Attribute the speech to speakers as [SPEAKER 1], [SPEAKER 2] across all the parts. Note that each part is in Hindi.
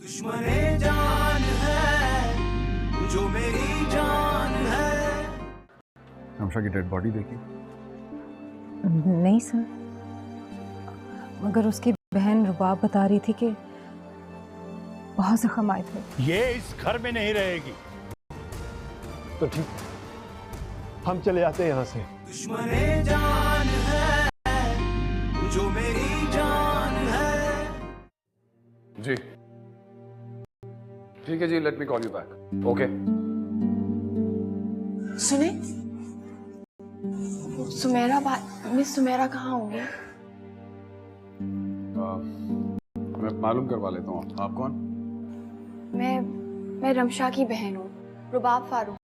[SPEAKER 1] दुश्मने जान है जो मेरी जान है।
[SPEAKER 2] रमशा की डेड बॉडी देखी?
[SPEAKER 3] नहीं सर, मगर उसकी बहन रुबाब बता रही थी कि बहुत जख्म आए थे।
[SPEAKER 4] ये इस घर में नहीं रहेगी।
[SPEAKER 5] तो ठीक, हम चले जाते हैं यहाँ से।
[SPEAKER 1] दुश्मने जान है जो मेरी जान है।
[SPEAKER 2] जी ठीक है जी, let me call you back. Okay.
[SPEAKER 6] सुने, मिस सुमेरा कहाँ होंगी?
[SPEAKER 2] मैं मालूम करवा लेता हूँ। आप कौन?
[SPEAKER 6] मैं रमशा की बहन हूँ, रुबाब फारूक।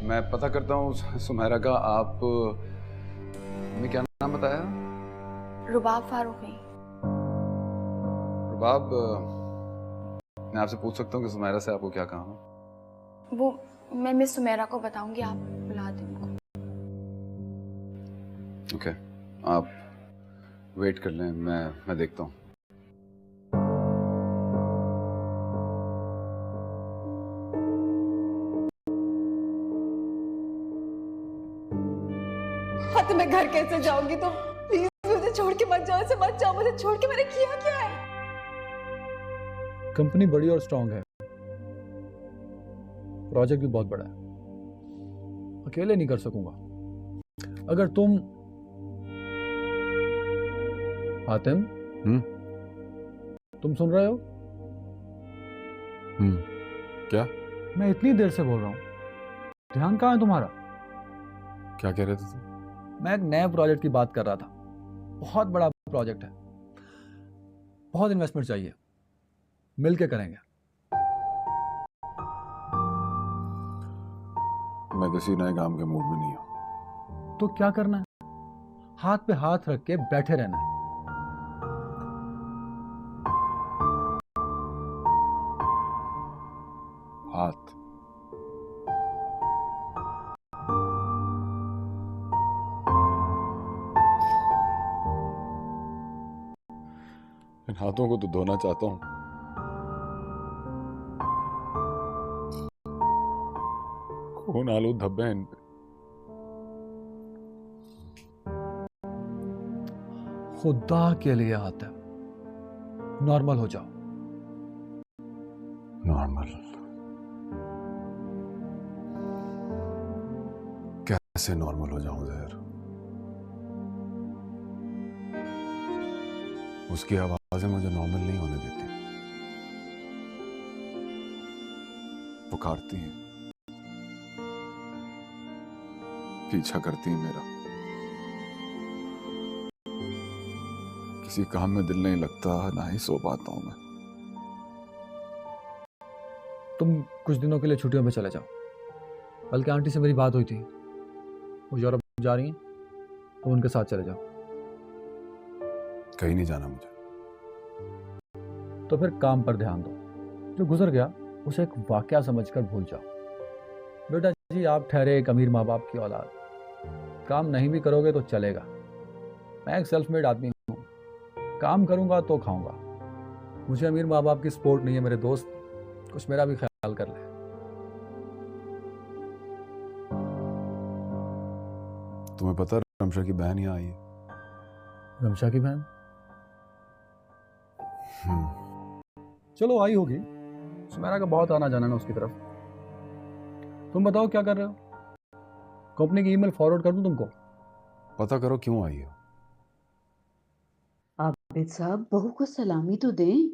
[SPEAKER 2] मैं पता करता हूँ सुमेरा का। आप ने क्या नाम बताया?
[SPEAKER 6] रुबाब फारूक है।
[SPEAKER 2] रुबाब, मैं आपसे पूछ सकता हूँ कि सुमेरा से आपको क्या काम है?
[SPEAKER 6] वो मैं मिस सुमेरा को बताऊंगी, आप बुला दें उनको।
[SPEAKER 2] ओके, आप वेट कर लें, मैं देखता हूँ।
[SPEAKER 6] हाँ तो मैं घर कैसे जाऊंगी? तो प्लीज मुझे छोड़ के मत जाओ, ऐसे मत जाओ, मुझे छोड़ के। मैंने किया क्या है?
[SPEAKER 7] कंपनी बड़ी और स्ट्रांग है, प्रोजेक्ट भी बहुत बड़ा है, अकेले नहीं कर सकूंगा। अगर तुम हातिम, तुम सुन रहे हो?
[SPEAKER 2] क्या?
[SPEAKER 7] मैं इतनी देर से बोल रहा हूं, ध्यान कहाँ है तुम्हारा?
[SPEAKER 2] क्या कह रहे थे तुम?
[SPEAKER 7] मैं एक नए प्रोजेक्ट की बात कर रहा था। बहुत बड़ा प्रोजेक्ट है, बहुत इन्वेस्टमेंट चाहिए, मिलके करेंगे।
[SPEAKER 2] मैं किसी नए काम के मूड में नहीं हूं।
[SPEAKER 7] तो क्या करना है? हाथ पे हाथ रख के बैठे रहना है।
[SPEAKER 2] हाथ? इन हाथों को तो धोना चाहता हूं। खून आलू धब्बे हैं इन पे।
[SPEAKER 7] खुदा के लिए आता है, नॉर्मल हो जाओ।
[SPEAKER 2] नॉर्मल? कैसे नॉर्मल हो जाऊं जहर? उसकी आवाजें मुझे नॉर्मल नहीं होने देती। पुकारती हैं, पीछा करती हैं मेरा। किसी काम में दिल नहीं लगता, ना ही सो पाता हूं मैं।
[SPEAKER 7] तुम कुछ दिनों के लिए छुट्टियों पे चले जाओ। बल्कि आंटी से मेरी बात हुई थी, वो यूरोप जा रही हैं, तो उनके साथ चले जाओ।
[SPEAKER 2] कहीं नहीं जाना मुझे।
[SPEAKER 7] तो फिर काम पर ध्यान दो। जो गुजर गया उसे एक वाकया समझकर भूल जाओ। बेटा जी, आप ठहरे एक अमीर माँ बाप की औलाद, काम नहीं भी करोगे तो चलेगा। मैं एक सेल्फ मेड आदमी हूँ, काम करूंगा तो खाऊंगा। मुझे अमीर माँ बाप की सपोर्ट नहीं है मेरे दोस्त, कुछ मेरा भी ख्याल कर ले।
[SPEAKER 2] तुम्हें पता है रमशा की बहन यहाँ आई है?
[SPEAKER 7] रमशा की बहन? चलो आई होगी, सुमेरा का बहुत आना जाना ना उसकी तरफ। तुम बताओ क्या कर रहे हो? कंपनी की ईमेल फॉरवर्ड कर दूं तुमको?
[SPEAKER 2] पता करो क्यों आई हो।
[SPEAKER 8] आबिद साहब, बहू को सलामी तो दें।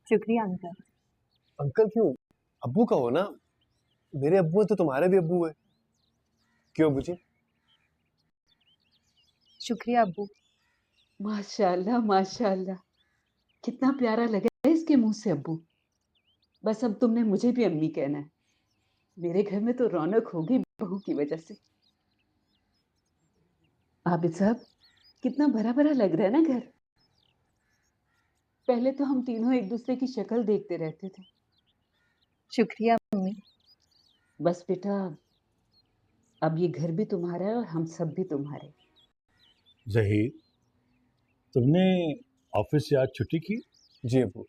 [SPEAKER 3] शुक्रिया अंकल।
[SPEAKER 5] अंकल क्यों? अब्बू कहो ना। मेरे अब्बू है तो तुम्हारे भी अब्बू है। क्यों अब्बू जी?
[SPEAKER 3] शुक्रिया अब्बू।
[SPEAKER 8] माशाल्लाह माशाल्लाह, कितना प्यारा लगा है इसके मुंह से अब्बू। बस अब तुमने मुझे भी अम्मी कहना है। मेरे घर में तो रौनक होगी बहू की वजह से। आबिद साहब, कितना भरा भरा लग रहा है ना घर। पहले तो हम तीनों एक दूसरे की शक्ल देखते रहते थे।
[SPEAKER 6] शुक्रिया मम्मी।
[SPEAKER 8] बस बेटा, अब ये घर भी तुम्हारा है और हम सब भी तुम्हारे।
[SPEAKER 4] जहीर, तुमने ऑफिस से आज छुट्टी की?
[SPEAKER 5] जी अब्बू,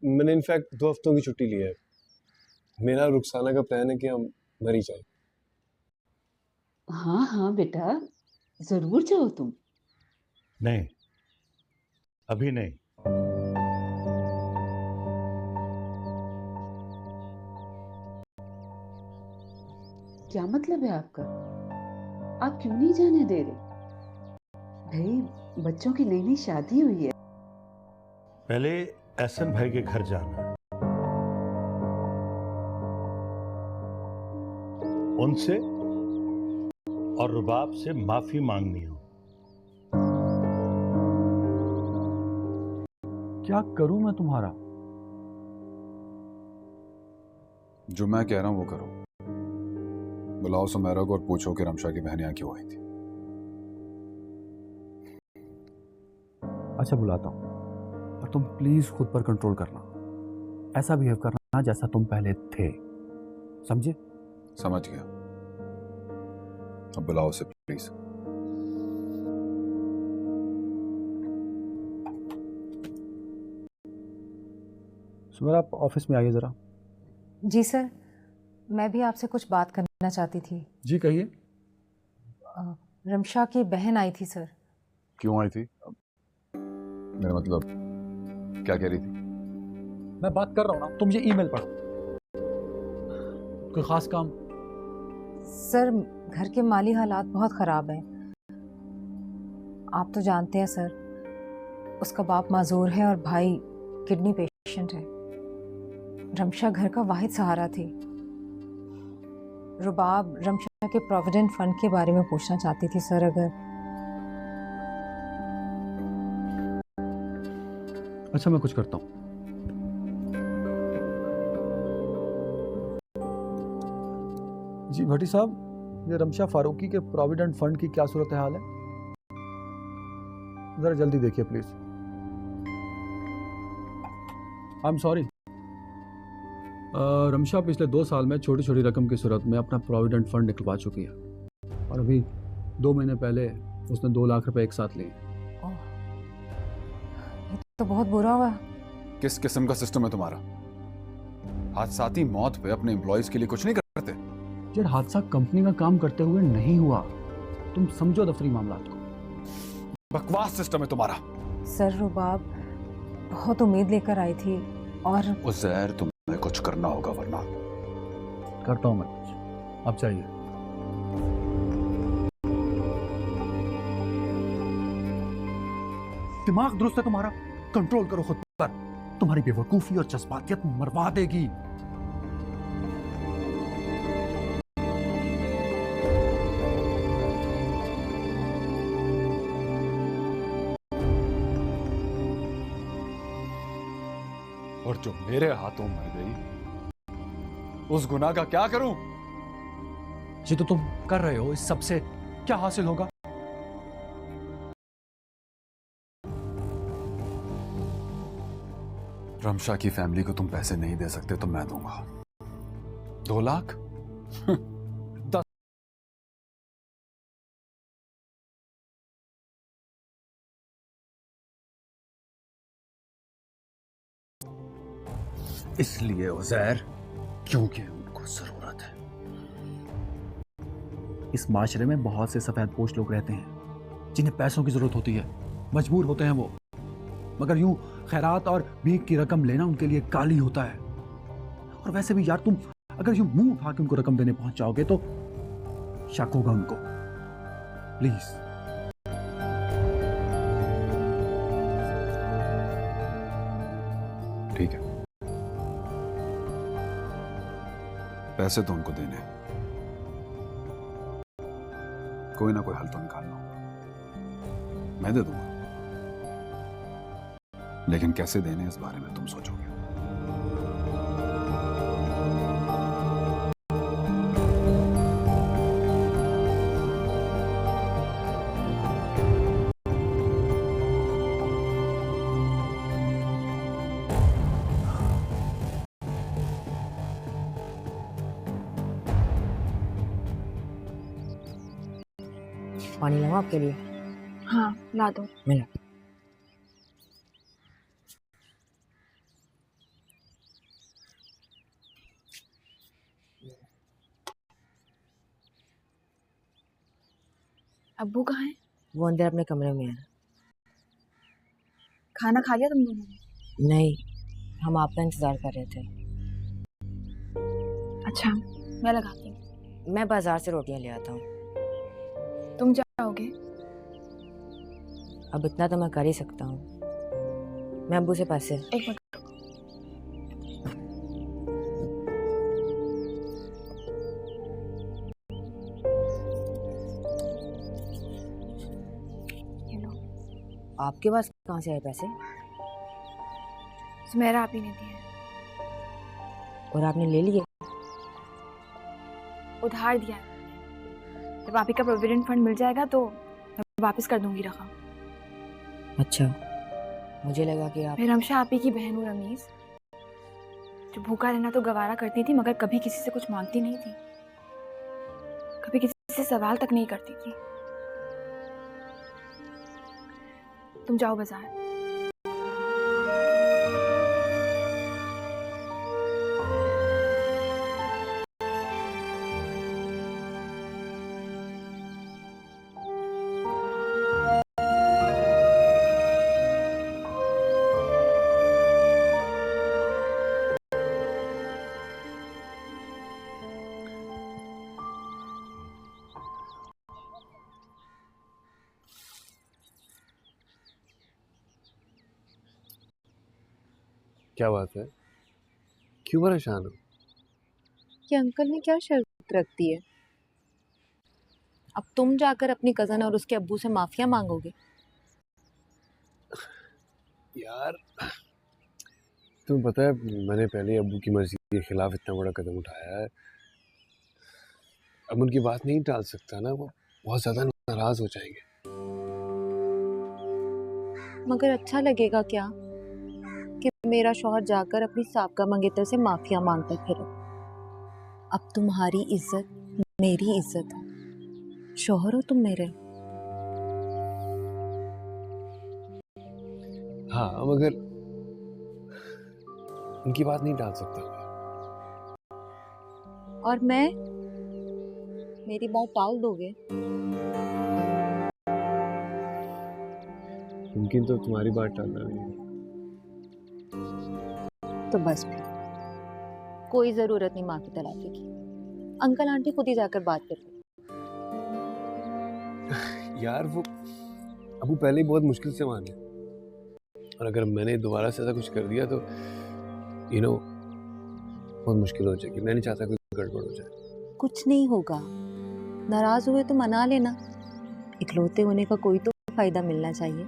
[SPEAKER 5] मैंने इनफैक्ट 2 हफ्तों की छुट्टी ली है। मेरा और रुखसाना का प्लान है कि हम घर ही जाएं।
[SPEAKER 8] हाँ हाँ बेटा, जरूर जाओ तुम।
[SPEAKER 4] नहीं, अभी नहीं।
[SPEAKER 8] क्या मतलब है आपका? आप क्यों नहीं जाने दे रहे? भाई, बच्चों की नई नई शादी हुई है।
[SPEAKER 4] पहले एहसन भाई के घर जाना, उनसे और रुबाब से माफी मांगनी हो।
[SPEAKER 7] क्या करूं मैं तुम्हारा?
[SPEAKER 2] जो मैं कह रहा हूं वो करो। बुलाओ सुमेरा को और पूछो कि रमशा की बहन यहाँ क्यों आई थी।
[SPEAKER 7] अच्छा, बुलाता हूं, और तुम प्लीज खुद पर कंट्रोल करना। ऐसा बिहेव करना जैसा तुम पहले थे, समझे?
[SPEAKER 2] समझ गया। अब बुलाओ उसे प्लीज।
[SPEAKER 7] सुमेरा, आप ऑफिस में आइए जरा।
[SPEAKER 3] जी सर, मैं भी आपसे कुछ बात करना चाहती थी।
[SPEAKER 7] जी कहिए।
[SPEAKER 3] रमशा की बहन आई थी सर।
[SPEAKER 2] क्यों आई थी? मेरा मतलब, क्या कह रही थी?
[SPEAKER 7] मैं बात कर रहा हूं ना, तुम ये ईमेल पढ़ो। कोई खास काम?
[SPEAKER 3] सर, घर के माली हालात बहुत ख़राब हैं। आप तो जानते हैं सर, उसका बाप माजूर है और भाई किडनी पेशेंट है। रमशा घर का वाहिद सहारा थी। रुबाब रमशा के प्रोविडेंट फंड के बारे में पूछना चाहती थी सर। अगर
[SPEAKER 7] अच्छा, मैं कुछ करता हूं। जी भट्टी साहब, ये रमशा फारूकी के प्रोविडेंट फंड की क्या सूरत हाल है? जरा जल्दी देखिए please. I am sorry, Ramsha पिछले 2 साल में छोटी छोटी रकम की सूरत में अपना प्रोविडेंट फंड निकलवा चुकी है, और अभी 2 महीने पहले उसने 2 लाख रुपए एक साथ लिए।
[SPEAKER 3] ये तो बहुत बुरा हुआ।
[SPEAKER 2] किस किस्म का सिस्टम है तुम्हारा? हादसाती मौत पे अपने एम्प्लॉयज के लिए कुछ नहीं करते?
[SPEAKER 7] यार, हादसा कंपनी का काम करते हुए नहीं हुआ, तुम समझो दफ्तरी मामलात को।
[SPEAKER 2] बकवास सिस्टम है तुम्हारा।
[SPEAKER 3] सर, रुबाब बहुत उम्मीद लेकर आई थी और
[SPEAKER 2] उज़ैर, तुम्हें कुछ करना होगा वरना।
[SPEAKER 7] करता हूं मैं कुछ, अब चाहिए। दिमाग दुरुस्त है तुम्हारा? कंट्रोल करो खुद पर। तुम्हारी बेवकूफी और जज्बातियत मरवा देगी।
[SPEAKER 2] और जो मेरे हाथों मर गई, उस गुनाह का क्या करूं?
[SPEAKER 7] ये तो तुम कर रहे हो, इस सबसे क्या हासिल होगा?
[SPEAKER 2] रमशा की फैमिली को तुम पैसे नहीं दे सकते तो मैं दूंगा। 2 लाख? 10।
[SPEAKER 7] इसलिए उज़ैर, क्योंकि उनको जरूरत है। इस माशरे में बहुत से सफेदपोश लोग रहते हैं जिन्हें पैसों की जरूरत होती है, मजबूर होते हैं वो, मगर यूं खैरात और भीख की रकम लेना उनके लिए गाली होता है। और वैसे भी यार, तुम अगर यूं मुंह उठा के उनको रकम देने पहुंच जाओगे तो शक होगा उनको। प्लीज।
[SPEAKER 2] ठीक है, पैसे तो उनको देने, कोई ना कोई हल तो निकालना होगा। मैं दे दूंगा, लेकिन कैसे देने इस बारे में तुम सोचोगे।
[SPEAKER 9] पानी लाऊं आपके लिए?
[SPEAKER 6] हाँ ला दो।
[SPEAKER 9] मिला।
[SPEAKER 6] अब्बू कहाँ है?
[SPEAKER 9] वो अंदर अपने कमरे में है।
[SPEAKER 6] खाना खा लिया तुम दोनों ने?
[SPEAKER 9] नहीं, हम आपका इंतजार कर रहे थे।
[SPEAKER 6] अच्छा मैं लगाती हूँ।
[SPEAKER 9] मैं बाजार से रोटियां ले आता हूँ।
[SPEAKER 6] तुम जाओगे?
[SPEAKER 9] अब इतना तो मैं कर ही सकता हूँ। मैं अब्बू से पैसे।
[SPEAKER 6] एक मिनट। ये लो।
[SPEAKER 9] आपके पास कहाँ से आए पैसे?
[SPEAKER 6] सुमेरा आप ही ने दिए।
[SPEAKER 9] और आपने ले लिए?
[SPEAKER 6] उधार दिया है। जब आप ही का प्रोविडेंट फंड मिल जाएगा तो मैं वापस कर दूंगी रकम।
[SPEAKER 9] अच्छा, मुझे लगा कि आप।
[SPEAKER 6] मैं रमशा आप ही की बहन हूँ रमीज, जो भूखा रहना तो गवारा करती थी मगर कभी किसी से कुछ मांगती नहीं थी, कभी किसी से सवाल तक नहीं करती थी। तुम जाओ बाजार।
[SPEAKER 5] क्या बात है, क्यों परेशान हो?
[SPEAKER 3] कि अंकल ने क्या शर्त रख दी है? अब तुम जाकर अपनी कजन और उसके अब्बू से माफिया मांगोगे?
[SPEAKER 5] यार तुम्हें पता है मैंने पहले अब्बू की मर्जी के खिलाफ इतना बड़ा कदम उठाया है। अब उनकी बात नहीं टाल सकता ना, वो बहुत ज्यादा नाराज हो जाएंगे।
[SPEAKER 3] मगर अच्छा लगेगा क्या कि मेरा शौहर जाकर अपनी साबका मंगेतर से माफिया मांगता फिरे? अब तुम्हारी इज्जत मेरी इज्जत है, शौहर हो तुम मेरे।
[SPEAKER 5] हाँ मगर उनकी बात नहीं टाल सकता।
[SPEAKER 3] और मैं, मेरी बात टाल दोगे?
[SPEAKER 5] मुमकिन तो तुम्हारी बात टालना नहीं है।
[SPEAKER 3] तो बस फिर कोई जरूरत नहीं माफी तलाफी की। अंकल आंटी खुद ही जाकर बात कर लो।
[SPEAKER 5] यार वो अबू पहले ही बहुत मुश्किल से माने, और अगर मैंने दोबारा से ऐसा कुछ कर दिया तो बहुत मुश्किल हो जाएगी। मैं नहीं चाहता कोई गड़बड़ हो जाए।
[SPEAKER 3] कुछ नहीं होगा, नाराज हुए तो मना लेना। इकलौते होने का कोई तो फायदा मिलना चाहिए।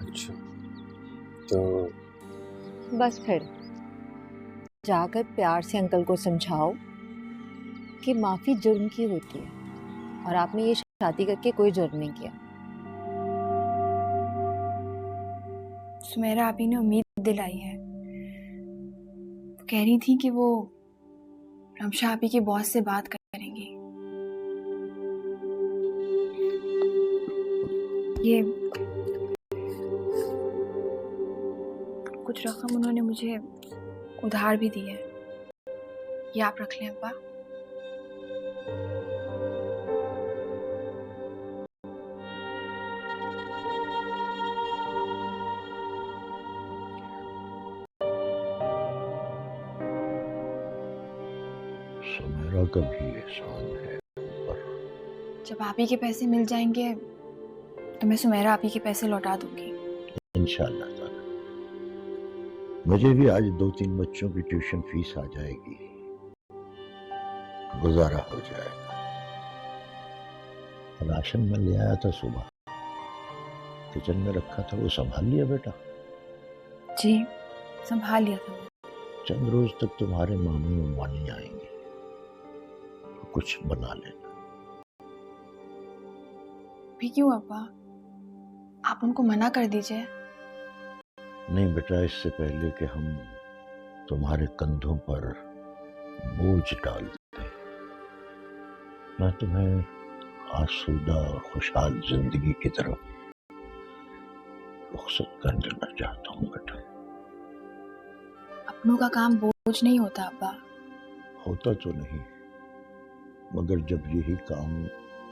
[SPEAKER 5] अच्छा तो
[SPEAKER 3] बस फिर जाकर प्यार से अंकल को समझाओ कि माफी जुर्म की होती है और आपने ये शादी करके कोई जुर्म नहीं किया।
[SPEAKER 6] सुमेरा आप ही ने उम्मीद दिलाई है। वो कह रही थी कि वो रमशा आप ही के बॉस से बात करेंगी। ये कुछ रकम उन्होंने मुझे उधार भी दी है, ये आप रख लें अब्बा।
[SPEAKER 4] सुमेरा का भी एहसान है पर
[SPEAKER 6] जब आप ही के पैसे मिल जाएंगे तो मैं सुमेरा आप ही के पैसे लौटा दूंगी
[SPEAKER 4] इंशाअल्लाह ताला। मुझे भी आज 2-3 बच्चों की ट्यूशन फीस आ जाएगी, गुजारा हो जाएगा। राशन में ले आया था सुबह, किचन में रखा था, वो संभाल लिया बेटा?
[SPEAKER 6] जी संभाल लिया था।
[SPEAKER 4] चंद रोज तक तुम्हारे मामू मानी आएंगे तो कुछ बना लेना।
[SPEAKER 6] भी क्यों अब्बा, आप उनको मना कर दीजिए।
[SPEAKER 4] नहीं बेटा, इससे पहले कि हम तुम्हारे कंधों पर बोझ डाल दे। मैं तुम्हें आसूदा और खुशहाल जिंदगी की तरफ रुखसत कर देना चाहता हूँ बेटा।
[SPEAKER 6] अपनों का काम बोझ नहीं होता अब्बा।
[SPEAKER 4] होता तो नहीं, मगर जब यही काम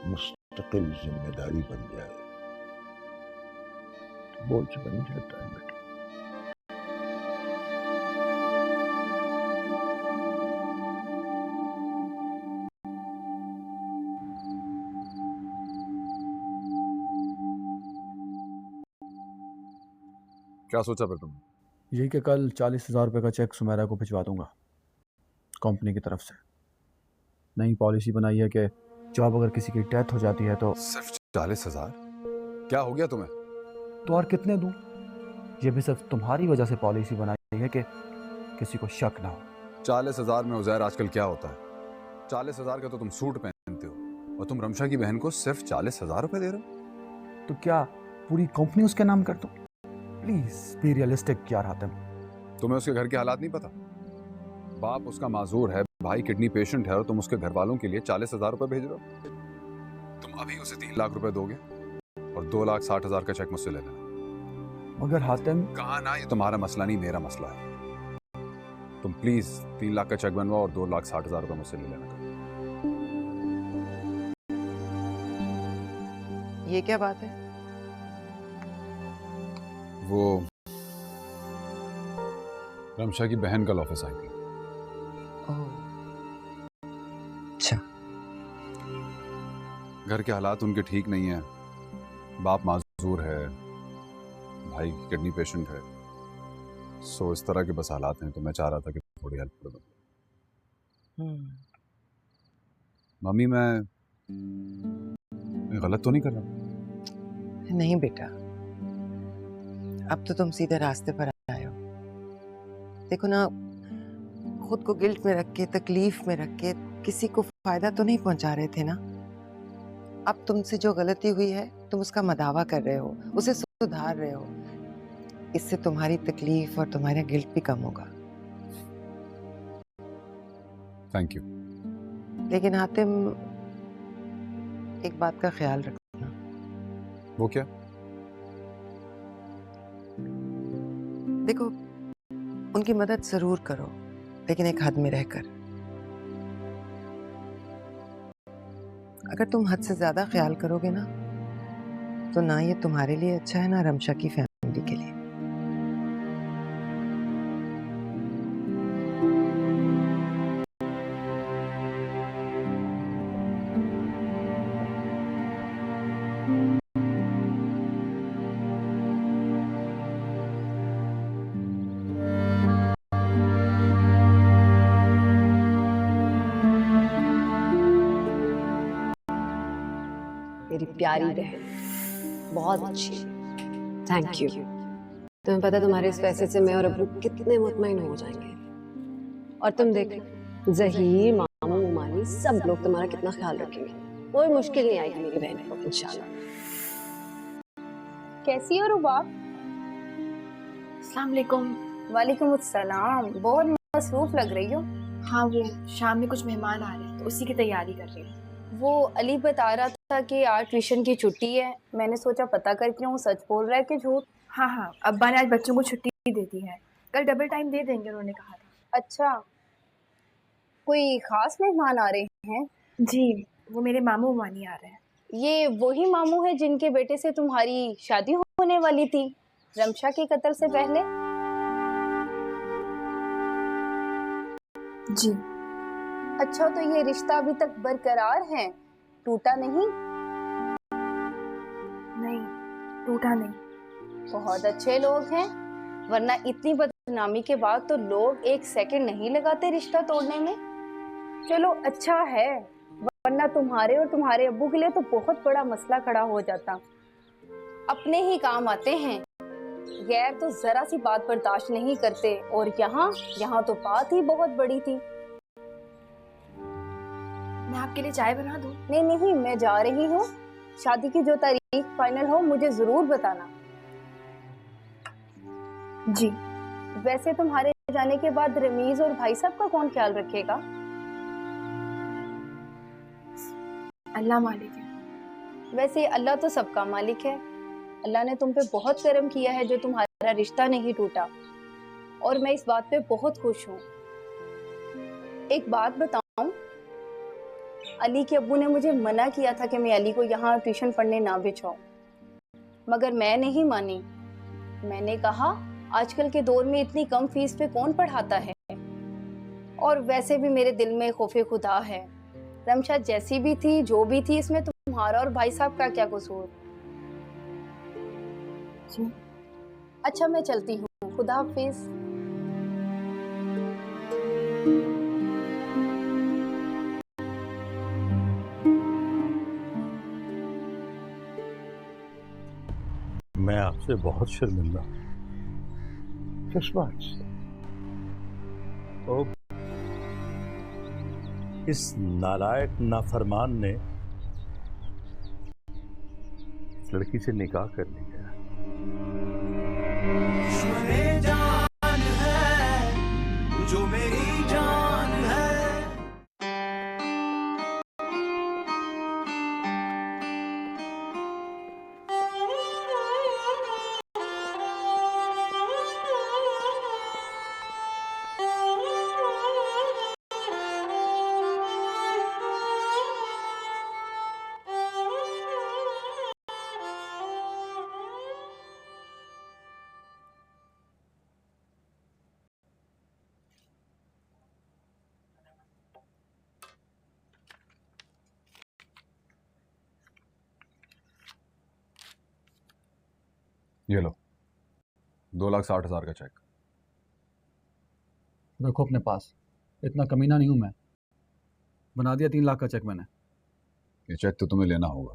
[SPEAKER 4] मुस्तकिल जिम्मेदारी बन जाए तो बोझ बन जाता है बेटा।
[SPEAKER 2] क्या सोचा फिर तुमने?
[SPEAKER 7] यही कि कल 40,000 रुपये का चेक सुमेरा को भिजवा दूंगा कंपनी की तरफ से। नई पॉलिसी बनाई है कि जॉब अगर किसी की डेथ हो जाती है तो
[SPEAKER 2] सिर्फ 40,000? क्या हो गया तुम्हें?
[SPEAKER 7] तो और कितने दूं? ये भी सिर्फ तुम्हारी वजह से पॉलिसी बनाई है कि किसी को शक ना हो।
[SPEAKER 2] 40,000 में उज़ैर आजकल क्या होता है? 40,000 का तो तुम सूट पहनते हो और तुम रमशा की बहन को सिर्फ 40,000 रुपए दे रहे हो?
[SPEAKER 7] तो क्या पूरी कंपनी उसके नाम कर दूं? प्लीज बी रियलिस्टिक यार हातिम।
[SPEAKER 2] तुम्हें उसके घर के हालात नहीं पता? बाप उसका माजूर है, भाई किडनी पेशेंट है और तुम उसके घर वालों के लिए 40,000 रुपए भेज रहे हो। तुम अभी उसे 3 लाख रुपए दोगे और 2,60,000 का चेक मुझसे ले लेना।
[SPEAKER 7] मगर हातिम,
[SPEAKER 2] कहा ना ये तुम्हारा मसला नहीं मेरा मसला है। तुम प्लीज 3 लाख का चेक बनवाओ और 2,60,000 रुपए मुझसे ले लेना।
[SPEAKER 9] ये क्या बात है?
[SPEAKER 2] वो रमशा की बहन कल ऑफिस आई थी।
[SPEAKER 9] ओह, अच्छा।
[SPEAKER 2] घर के हालात उनके ठीक नहीं है, बाप माजूर है, भाई किडनी पेशेंट है, सो इस तरह के बस हालात हैं। तो मैं चाह रहा था कि थोड़ी हेल्प कर दो। मम्मी मैं गलत तो नहीं कर रहा?
[SPEAKER 9] नहीं बेटा, अब तो तुम सीधे रास्ते पर आए हो। देखो ना, खुद को गिल्ट में रख के, तकलीफ में रख के किसी को फायदा तो नहीं पहुंचा रहे थे ना। अब तुमसे जो गलती हुई है तुम उसका मदावा कर रहे हो, उसे सुधार रहे हो। इससे तुम्हारी तकलीफ और तुम्हारा गिल्ट भी कम होगा।
[SPEAKER 2] Thank you.
[SPEAKER 9] लेकिन हातिम, एक बात का ख्याल रखना।
[SPEAKER 2] वो क्या?
[SPEAKER 9] देखो, उनकी मदद जरूर करो, लेकिन एक हद में रहकर। अगर तुम हद से ज्यादा ख्याल करोगे ना, तो ना ये तुम्हारे लिए अच्छा है ना रमशा की फैमिली के लिए।
[SPEAKER 10] मेरी प्यारी बहन, बहुत अच्छी। Thank you. तुम्हें पता है तुम्हारे इस पैसे से मैं और अब्बू कितने मुतमईन हो जाएंगे। और तुम देखो, जहीर, मामू, मामी सब लोग तुम्हारा कितना ख्याल रखेंगे। कोई मुश्किल नहीं आएगी मेरी बहन को इंशाल्लाह।
[SPEAKER 11] कैसी हो रुबाब?
[SPEAKER 6] अस्सलाम वालेकुम।
[SPEAKER 11] वालेकुम अस्सलाम। बहुत मसरूफ लग रही हो।
[SPEAKER 6] हाँ, वो शाम में कुछ मेहमान आ रहे हैं तो उसी की तैयारी कर रही हूँ।
[SPEAKER 11] वो अली बता रहा था कि आज ट्यूशन की छुट्टी है। मैंने सोचा पता करके हूँ, सच बोल रहा है कि झूठ?
[SPEAKER 6] हाँ हाँ, अब्बा ने आज बच्चों को छुट्टी दे दी है। कल डबल टाइम दे देंगे उन्होंने कहा था।
[SPEAKER 11] अच्छा, कोई खास मेहमान आ रहे हैं?
[SPEAKER 6] जी, वो मेरे मामू मानी आ रहे हैं।
[SPEAKER 11] ये वही मामू है जिनके बेटे से तुम्हारी शादी होने वाली थी रमशा के कत्ल से पहले?
[SPEAKER 6] जी।
[SPEAKER 11] अच्छा, तो ये रिश्ता अभी तक बरकरार है, टूटा नहीं?
[SPEAKER 6] नहीं, टूटा नहीं।
[SPEAKER 11] बहुत अच्छे लोग हैं, वरना इतनी बदनामी के बाद तो लोग एक सेकंड नहीं लगाते रिश्ता तोड़ने में। चलो अच्छा है, वरना तुम्हारे और तुम्हारे अब्बू के लिए तो बहुत बड़ा मसला खड़ा हो जाता। अपने ही काम आते हैं, गैर तो जरा सी बात बर्दाश्त नहीं करते। और यहाँ तो बात ही बहुत बड़ी थी।
[SPEAKER 6] मैं आपके लिए चाय बना दूं?
[SPEAKER 11] नहीं नहीं, मैं जा रही हूँ। शादी की जो तारीख फाइनल हो मुझे जरूर बताना।
[SPEAKER 6] जी।
[SPEAKER 11] वैसे तुम्हारे जाने के बाद रमीज और भाई साहब का कौन ख्याल रखेगा?
[SPEAKER 6] अल्लाह मालिक है।
[SPEAKER 11] वैसे अल्लाह तो सबका मालिक है। अल्लाह ने तुम पे बहुत करम किया है जो तुम्हारा रिश्ता नहीं टूटा, और मैं इस बात पे बहुत खुश हूँ। एक बात बताऊं, अली के अब्बू ने मुझे मना किया था कि मैं अली को यहाँ ट्यूशन पढ़ने ना भिजवाऊं, मगर मैं नहीं मानी। मैंने कहा आजकल के दौर में इतनी कम फीस पे कौन पढ़ाता है, और वैसे भी मेरे दिल में खौफे खुदा है। रमशा जैसी भी थी, जो भी थी, इसमें तुम्हारा और भाई साहब का क्या कसूर? अच्छा मैं चलती हूँ, खुदा हाफिज।
[SPEAKER 4] मैं आपसे बहुत शर्मिंदा हूं। किस बात से? तो इस नालायक नाफरमान ने इस लड़की से निकाह कर लिया।
[SPEAKER 1] दुश्मने जान है जो मेरी जान है।
[SPEAKER 2] ये लो 2,60,000 का चेक।
[SPEAKER 7] रखो अपने पास, इतना कमीना नहीं हूं मैं। बना दिया 3 लाख का चेक मैंने।
[SPEAKER 2] ये चेक तो तुम्हें लेना होगा।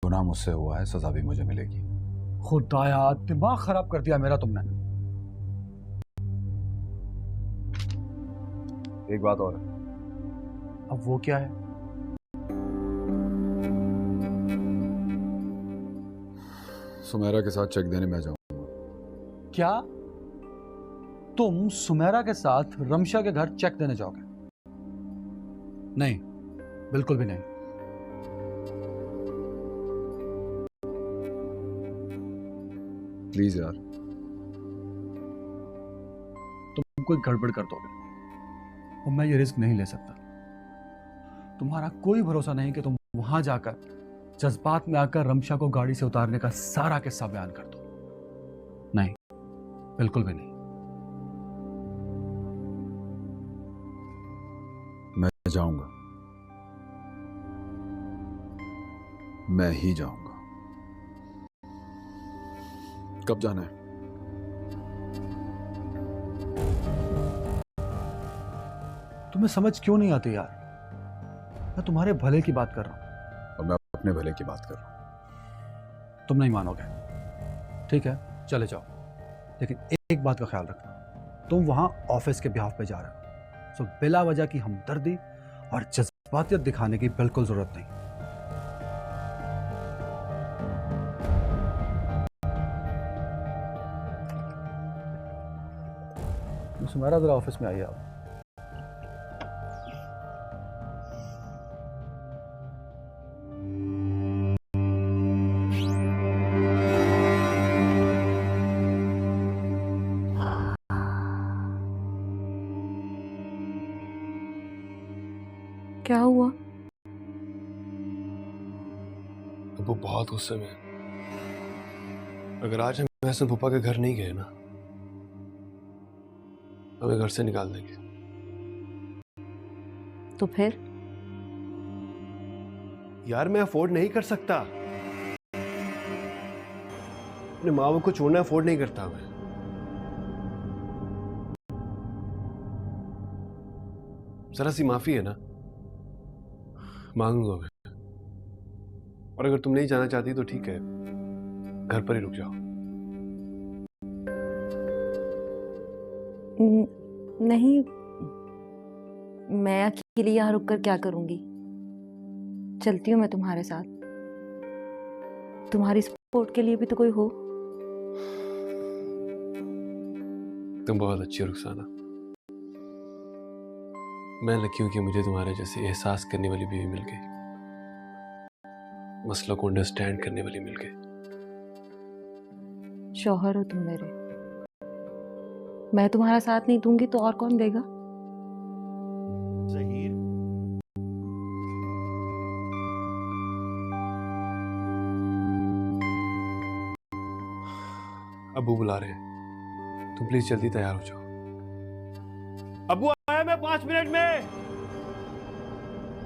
[SPEAKER 2] गुनाह मुझसे हुआ है, सजा भी मुझे मिलेगी।
[SPEAKER 7] खुदाया, दिमाग खराब कर दिया मेरा तुमने।
[SPEAKER 2] एक बात और है।
[SPEAKER 7] अब वो क्या है?
[SPEAKER 2] सुमेरा के साथ चेक देने मैं जाऊंगा।
[SPEAKER 7] क्या तुम सुमेरा के साथ रमशा के घर चेक देने जाओगे? नहीं, बिल्कुल भी नहीं।
[SPEAKER 2] प्लीज यार।
[SPEAKER 7] तुम कोई गड़बड़ कर दोगे और मैं ये रिस्क नहीं ले सकता। तुम्हारा कोई भरोसा नहीं कि तुम वहां जाकर जज्बात में आकर रमशा को गाड़ी से उतारने का सारा किस्सा बयान कर दो। नहीं, बिल्कुल भी नहीं।
[SPEAKER 2] मैं जाऊंगा, मैं ही जाऊंगा। कब जाना है?
[SPEAKER 7] तुम्हें समझ क्यों नहीं आती यार? मैं तुम्हारे भले की बात कर रहा हूं
[SPEAKER 2] और मैं अपने भले की बात कर रहा हूं।
[SPEAKER 7] तुम नहीं मानोगे। ठीक है, चले जाओ, लेकिन एक बात का ख्याल रखना, तुम वहां ऑफिस के बिहाफ पे जा रहे हो, सो बिला वजह की हमदर्दी और जज्बातियत दिखाने की बिल्कुल जरूरत नहीं। सुमेरा जरा ऑफिस में आइए आप।
[SPEAKER 6] क्या हुआ?
[SPEAKER 5] अबू बहुत गुस्से में है। अगर आज हम महसन फूफा के घर नहीं गए ना, हमें घर से निकाल देंगे।
[SPEAKER 10] तो फिर?
[SPEAKER 5] यार मैं अफोर्ड नहीं कर सकता, अपने माँ बाप को छोड़ना अफोर्ड नहीं करता मैं। जरा सी माफी है ना, मांगूंगा मैं। और अगर तुम नहीं जाना चाहती तो ठीक है, घर पर ही रुक जाओ।
[SPEAKER 10] नहीं, मैं अकेली यहाँ रुक कर क्या करूंगी? चलती हूँ मैं तुम्हारे साथ। तुम्हारी सपोर्ट के लिए भी तो कोई हो।
[SPEAKER 5] तुम बहुत अच्छी हो रुखसाना। मैं लकी हूं कि मुझे तुम्हारे जैसे एहसास करने वाली बीवी मिल गई, मसलों को अंडरस्टैंड करने वाली मिल गई।
[SPEAKER 3] शौहर हो तुम मेरे, मैं तुम्हारा साथ नहीं दूंगी तो और कौन देगा?
[SPEAKER 5] अबू बुला रहे हैं, तुम प्लीज जल्दी तैयार हो जाओ।
[SPEAKER 1] अबू आया मैं 5 मिनट में।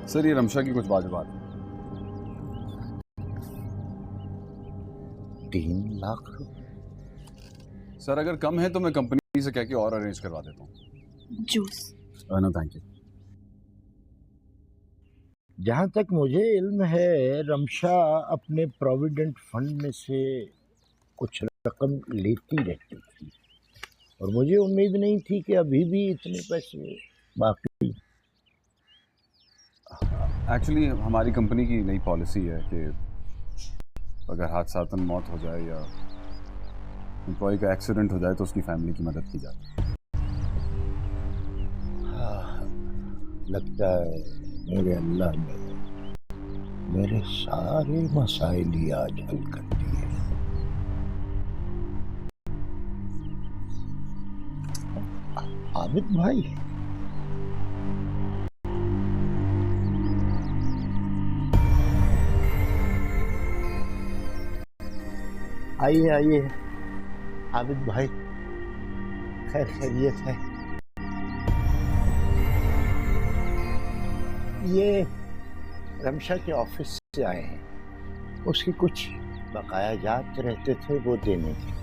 [SPEAKER 2] सर ये रमशा की कुछ वाजिब बात है।
[SPEAKER 4] 3 लाख रुपए?
[SPEAKER 2] सर अगर कम है तो मैं कंपनी से कह के और अरेंज करवा देता हूँ।
[SPEAKER 6] जूस।
[SPEAKER 2] No thank you.
[SPEAKER 4] जहां तक मुझे इल्म है, रमशा अपने प्रोविडेंट फंड में से कुछ रकम लेती रहती थी और मुझे उम्मीद नहीं थी कि अभी भी इतने पैसे बाकी।
[SPEAKER 2] एक्चुअली हमारी कंपनी की नई पॉलिसी है कि अगर हादसातन मौत हो जाए या एम्प्लॉय का एक्सीडेंट हो जाए तो उसकी फैमिली की मदद की जाती है।
[SPEAKER 4] लगता है मेरे अल्लाह ने मेरे सारे मसाइल ही आज हल कर दिए। आबिद भाई, आइए आइए। आबिद भाई, खैरियत है? ये रमशा के ऑफिस से आए हैं, उसकी कुछ बकाया जात रहते थे वो देने के लिए।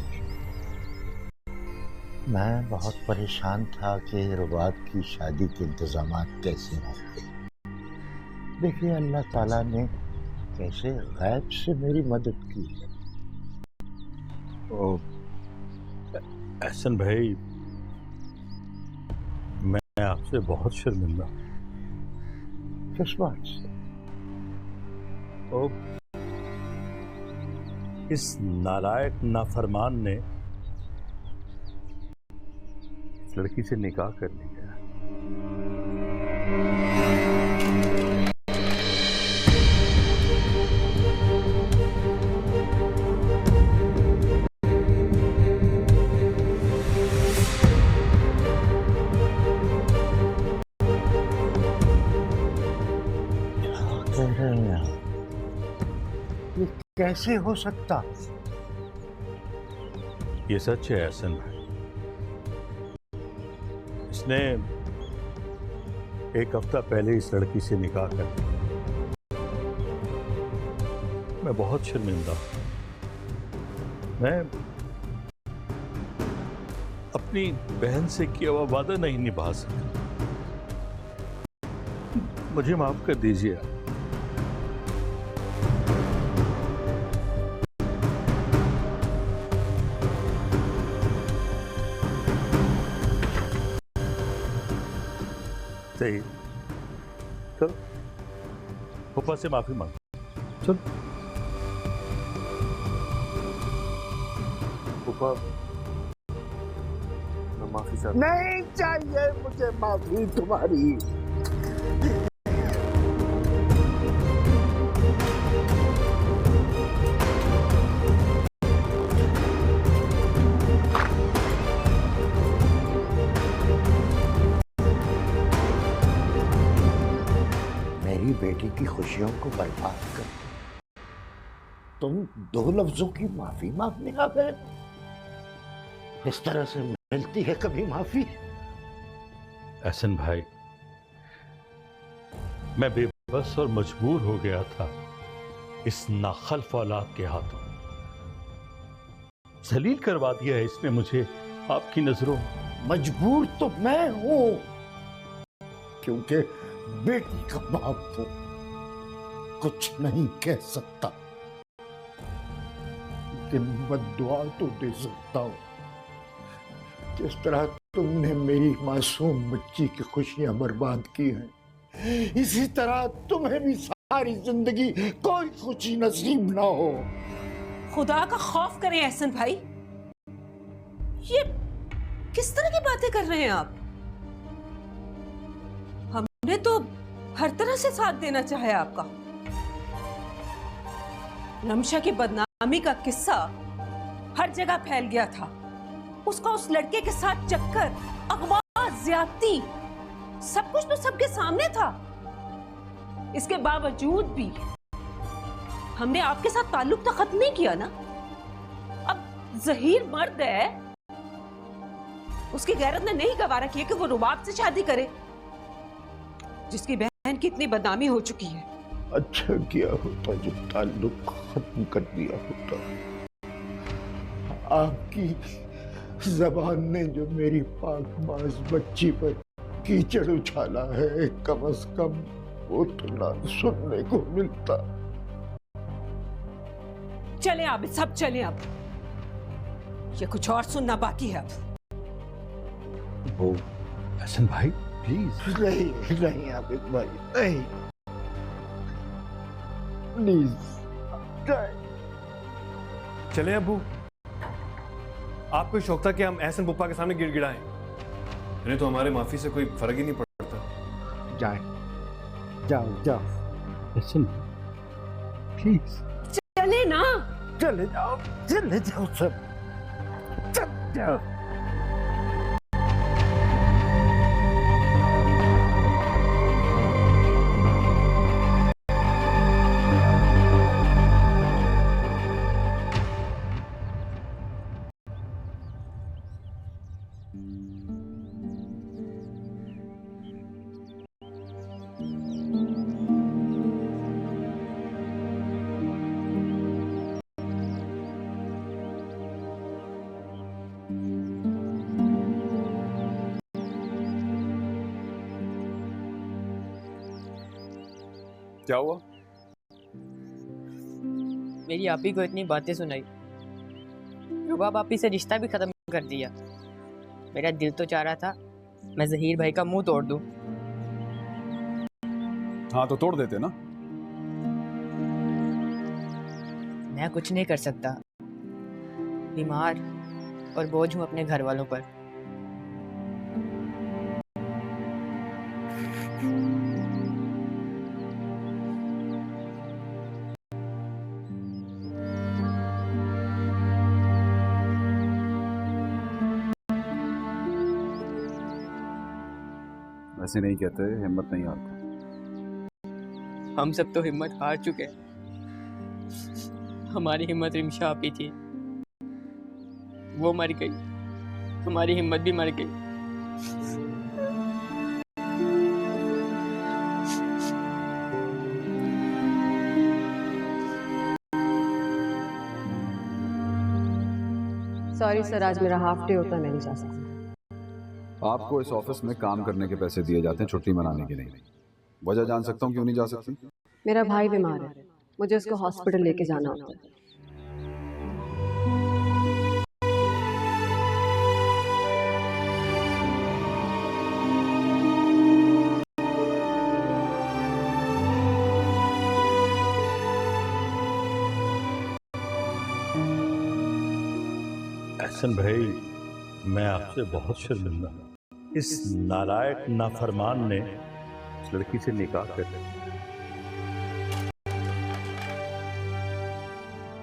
[SPEAKER 4] मैं बहुत परेशान था कि रुबात की शादी के इंतजामात कैसे होंगे। देखिए अल्लाह ताला ने कैसे गैब से मेरी मदद की है।
[SPEAKER 12] एहसन भाई, मैं आपसे बहुत शर्मिंदा हूं।
[SPEAKER 4] किस बात से?
[SPEAKER 12] इस नालायक नाफरमान ने लड़की से निकाह कर लिया।
[SPEAKER 4] ये कैसे हो सकता?
[SPEAKER 12] ये सच है एहसन भाई। इसने 1 हफ्ता पहले इस लड़की से निकाह कर लिया। मैं बहुत शर्मिंदा हूं। मैं अपनी बहन से किया हुआ वादा नहीं निभा सका। मुझे माफ कर दीजिए। सही, चलो फूफा से माफी मांग। चल
[SPEAKER 5] फूफा, मैं माफी चाहता हूं।
[SPEAKER 4] नहीं चाहिए मुझे माफी तुम्हारी। मेरी बेटी की खुशियों को बर्बाद कर तुम 2 लफ्जों की माफी मांगने का फिर इस तरह से मिलती है कभी माफी?
[SPEAKER 12] एहसन भाई, मैं बेबस और मजबूर हो गया था इस नाखल्फ औलाद के हाथों। जलील करवा दिया है इसने मुझे आपकी नजरों।
[SPEAKER 4] मजबूर तो मैं हूं क्योंकि बेटी का बाप हूं, कुछ नहीं कह सकता, लेकिन बद्दुआ तो दे सकता हूं। जिस तरह तुमने मेरी मासूम बच्ची की खुशियां बर्बाद की हैं, इसी तरह तुम्हें भी सारी जिंदगी कोई खुशी नसीब ना हो।
[SPEAKER 13] खुदा का खौफ करें एहसन भाई, ये किस तरह की बातें कर रहे हैं आप? हमने तो हर तरह से साथ देना चाहे आपका। रमशा की बदनामी का किस्सा हर जगह फैल गया था। उसका उस लड़के के साथ चक्कर, अगवा, ज्यादती, सब कुछ तो सबके सामने था। इसके बावजूद भी हमने आपके साथ ताल्लुक तो खत्म नहीं किया ना। अब जहीर मर्द है, उसकी गैरत ने नहीं गवारा किया कि वो रुबाब से शादी करे, जिसकी बहन की इतनी बदनामी हो चुकी है।
[SPEAKER 4] अच्छा किया होता जो ताल्लुक खत्म कर दिया होता। आपकी जबान ने जो मेरी पाकबाज बच्ची पर कीचड़ उछाला है, कम से कम वो तो ना सुनने को मिलता।
[SPEAKER 13] चले आप, सब चले अब। ये कुछ और सुनना बाकी है अब।
[SPEAKER 7] वो हसन भाई प्लीज।
[SPEAKER 4] नहीं नहीं आबिद भाई, नहीं, प्लीज।
[SPEAKER 1] चले अब्बू, आपको शौक था कि हम एहसन पुप्पा के सामने गिड़गिड़ाएं, नहीं तो हमारे माफी से कोई फर्क ही नहीं पड़ता।
[SPEAKER 4] जाए, जाओ जाओ,
[SPEAKER 7] हसन प्लीज
[SPEAKER 13] चले ना,
[SPEAKER 4] चले जाओ सब, चल जाओ।
[SPEAKER 2] क्या हुआ?
[SPEAKER 14] मेरी आपी को इतनी बातें सुनाई, रुबाब आपी से रिश्ता भी खत्म कर दिया। मेरा दिल तो चाह रहा था मैं जहीर भाई का मुंह तोड़ दूं।
[SPEAKER 2] हाँ तो तोड़ देते ना।
[SPEAKER 14] मैं कुछ नहीं कर सकता, बीमार और बोझ हूं अपने घर वालों पर।
[SPEAKER 2] ऐसे नहीं कहते, हिम्मत नहीं हारता।
[SPEAKER 14] हम सब तो हिम्मत हार चुके हैं। हमारी हिम्मत रिमशा आपी थी, वो मर गई, हमारी हिम्मत भी मर गई।
[SPEAKER 10] सॉरी सर, आज मेरा हाफ डे होता, मैं नहीं जा सकता।
[SPEAKER 2] आपको इस ऑफिस में काम करने के पैसे दिए जाते हैं, छुट्टी मनाने के नहीं। वजह जान सकता हूँ क्यों नहीं जा सकती?
[SPEAKER 10] मेरा भाई बीमार है, मुझे उसको हॉस्पिटल लेके जाना होता है।
[SPEAKER 12] एहसन भाई, मैं आपसे बहुत शर्मिंदा हूं। इस नालायक नाफरमान ने उस लड़की से निकाह कर लिया।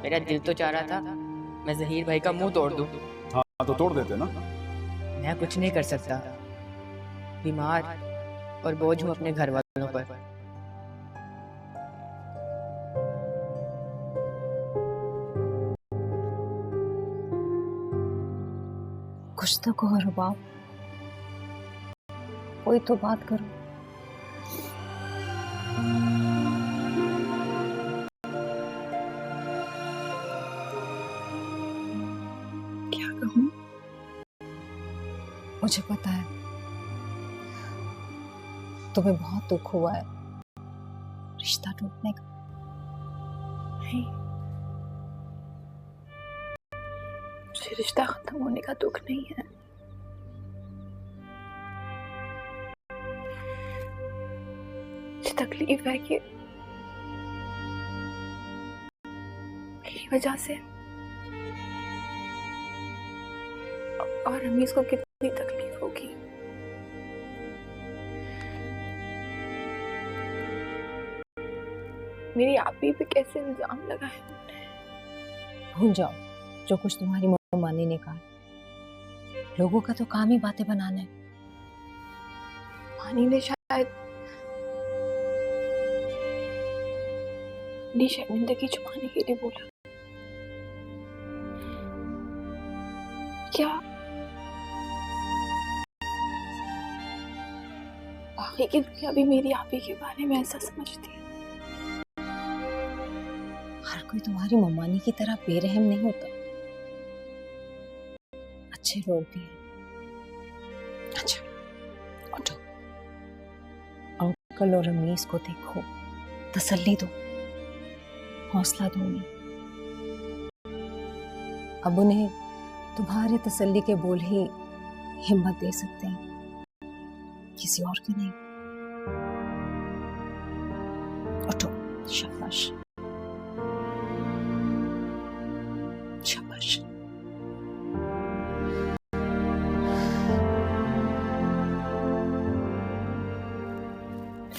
[SPEAKER 14] मेरा दिल तो चाह रहा था मैं जहीर भाई का मुंह तोड़ दूं।
[SPEAKER 2] हाँ तो तोड़ देते ना।
[SPEAKER 14] मैं कुछ नहीं कर सकता, बीमार और बोझ हूं अपने घर वालों पर।
[SPEAKER 3] कुछ तो कहो रुबाब, कोई तो बात करो।
[SPEAKER 6] क्या कहूँ?
[SPEAKER 3] मुझे पता है तुम्हें बहुत दुख हुआ है रिश्ता टूटने का।
[SPEAKER 6] नहीं, मुझे रिश्ता खत्म होने का दुख नहीं है। मुझे तकलीफ है कि मेरी वजह से और रमीज को कितना भी तकलीफ होगी। मेरी आप ही पे कैसे इल्जाम लगाए?
[SPEAKER 3] भूल जाओ जो कुछ तुम्हारी मानी ने कहा। लोगों का तो काम ही बातें बनाना है।
[SPEAKER 6] मानी ने शायद शर्मिंदगी छुपाने के लिए बोला। क्या बाकी की दुनिया भी मेरी आप ही के बारे में ऐसा समझती है?
[SPEAKER 3] हर कोई तुम्हारी मम्मानी की तरह बेरहम नहीं होता। अच्छे लोग भी हैं। अच्छा उठो, अंकल और रमीज को देखो, तसल्ली दो, हौसला दो उन्हें। अब उन्हें तुम्हारी तसल्ली के बोल ही हिम्मत दे सकते हैं, किसी और की नहीं। उठो, शाबाश शाबाश।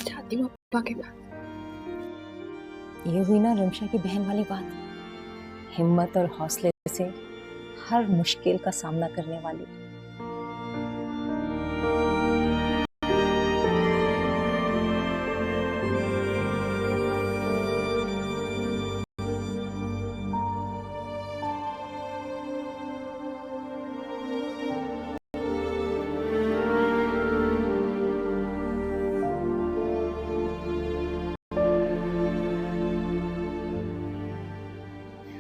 [SPEAKER 6] जाती हूँ पापा के पास।
[SPEAKER 3] ये हुई ना रमशा की बहन वाली बात, हिम्मत और हौसले से हर मुश्किल का सामना करने वाली।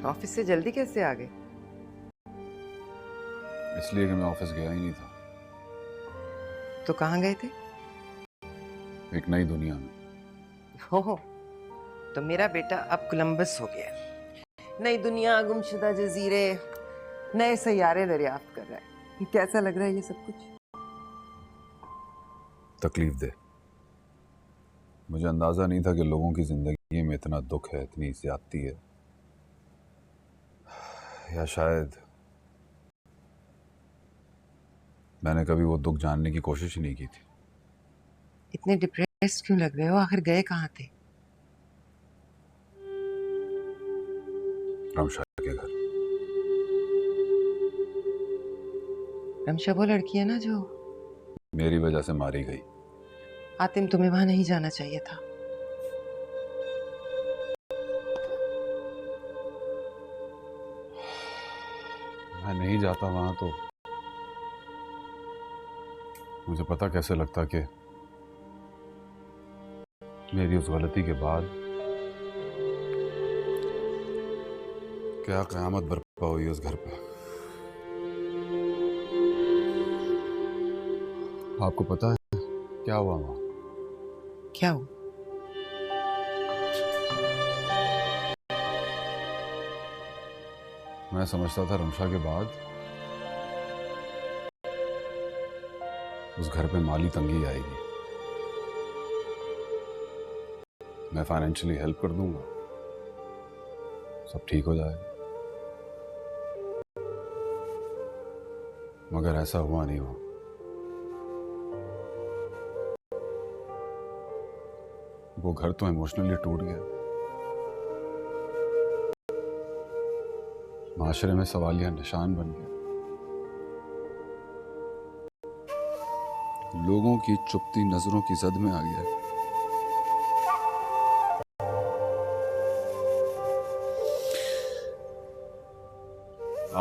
[SPEAKER 9] ऑफिस से जल्दी कैसे आ गए?
[SPEAKER 2] इसलिए कि मैं ऑफिस गया ही नहीं था।
[SPEAKER 9] तो कहाँ गए थे?
[SPEAKER 2] एक नई दुनिया में।
[SPEAKER 9] हो तो मेरा बेटा अब कोलंबस हो गया। नई दुनिया, गुमशुदा जजीरे, नए सैयारे दरियाफ्त कर रहा है। कैसा लग रहा है ये सब कुछ?
[SPEAKER 2] तकलीफ दे। मुझे अंदाजा नहीं था कि लोगों की जिंदगी में इतना दुख है, इतनी ज्यादती है, या शायद मैंने कभी वो दुख जानने की कोशिश ही नहीं की थी।
[SPEAKER 9] इतने डिप्रेस्ड क्यों लग रहे हो? आखिर गए कहाँ थे?
[SPEAKER 2] रमशा के घर।
[SPEAKER 9] रमशा वो लड़की है ना जो
[SPEAKER 2] मेरी वजह से मारी गई।
[SPEAKER 9] आतिम, तुम्हें वहां नहीं जाना चाहिए था।
[SPEAKER 2] मैं नहीं जाता वहां तो मुझे पता कैसे लगता कि मेरी उस गलती के बाद क्या क़यामत बर्पा हुई उस घर पे। आपको पता है क्या हुआ वहां?
[SPEAKER 9] क्या हुआ?
[SPEAKER 2] मैं समझता था रमशा के बाद उस घर पे माली तंगी आएगी। मैं फाइनेंशियली हेल्प कर दूंगा, सब ठीक हो जाएगा। मगर ऐसा हुआ नहीं हुआ। वो घर तो इमोशनली टूट गया। माशरे में सवालिया निशान बन गया। लोगों की चुपती नजरों की जद में आ गया।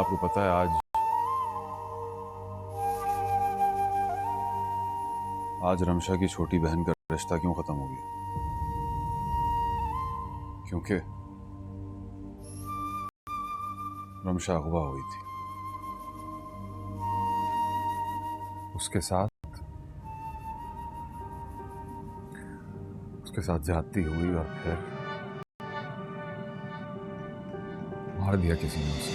[SPEAKER 2] आपको पता है आज रमशा की छोटी बहन का रिश्ता क्यों खत्म हो गया? क्योंकि रमशा अगवा हुई थी। उसके साथ ज्यादती हुई और फिर मार दिया किसी ने उसे।